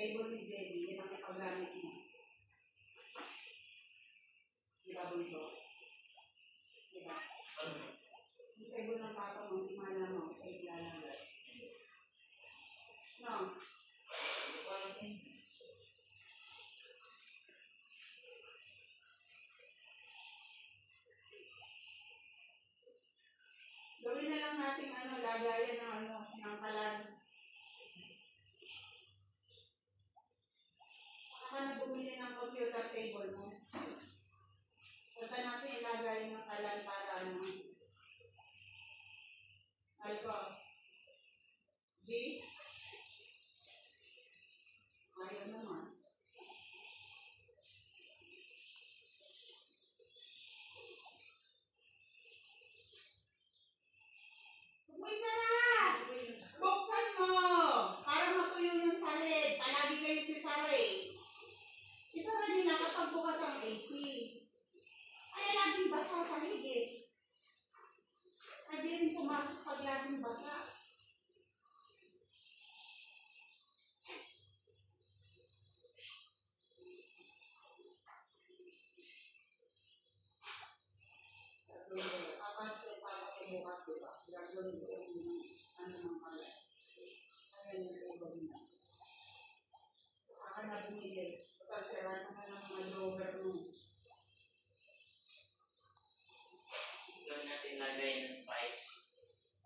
table ni Jenny, yun ang ipaglamit mo. Di ba, Bunso? Di ba? Yung table ng papa mo, hindi malamang sa ilalagay. No? Gawin na lang natin lagayan ng kalan. Saka na bumili ng computer table mo. Punta natin ilagay ng kalan para Alco. G? Ayaw naman. Isa na! Buksan mo! Para matuyo yung salid. Palagi kayo si Saray. Isa na nyo na kapag bukas ang AC. Kaya laging basa sa higit. Hindi rin pumasok pag laging basa. Apas ko para bukas, diba? Gagawin ko yung ng pala. Kaya nag-ibig na. Saka na bumili. Total, sira naman ng mga drawer mo. Doon natin lagay ng spice.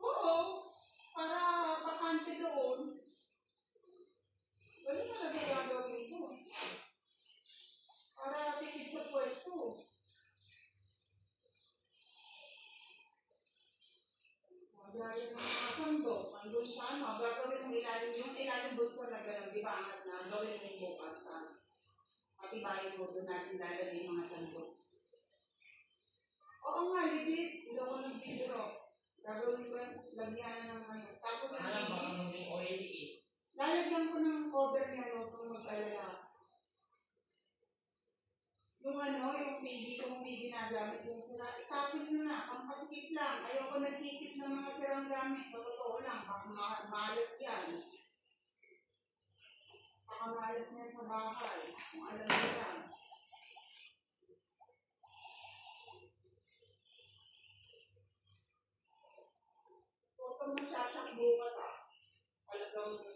Oo. Para bakante doon. Wala talaga gagawin ko. Para tipid sa pwesto. Gaya ng mga sandok, andun sa gagawin mo yung ilalim doon sa nagano'n, di ba angat na, gawin mo yung bukas sa patibayin mo doon natin lalagay yung mga sandok. Oo nga, legit, hindi ako nag-bidro. Gagawin ko yung lagyan ng tapos lalagyan ko ng cover niya kung mag-alala. Yung hindi ginagamit yung sira, itapin nyo na, pampasikip lang. Ayoko nagkikip ng mga sirang gamit. Sa totoo lang, baka maalas yan. Baka maalas yan sa bahay. Kung alam nyo lang. Huwag kang masyasak bukas Talagang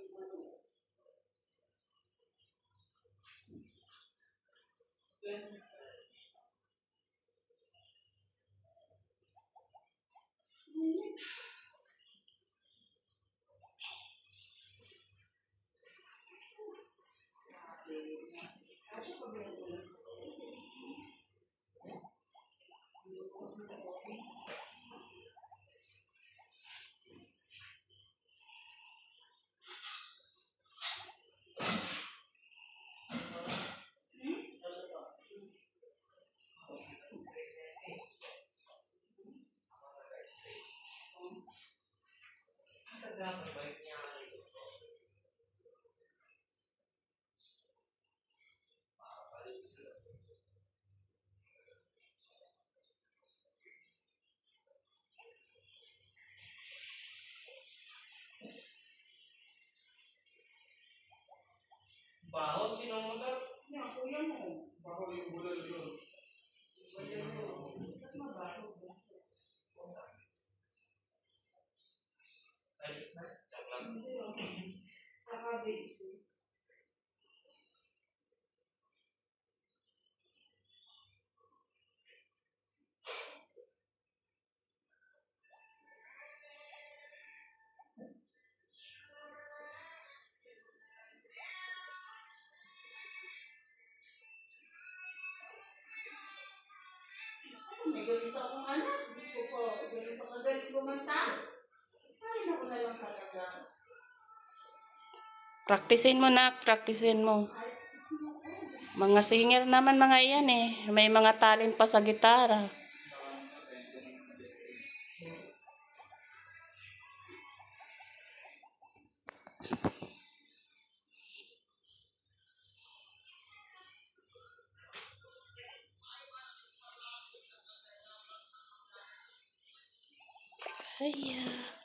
baho, sino motor? Yan, kuya mo. Baho yung bulal yun. Bulal yun. Ba't mabaho? Ayos na. Chaklang. Saka baby. May ganito akong anak. Gusto ko, ganito magaling kumanta. Ay, naku na lang talaga. Praktisin mo na, praktisin mo. Mga singer naman mga iyan eh. May mga talent pa sa gitara. Hiya.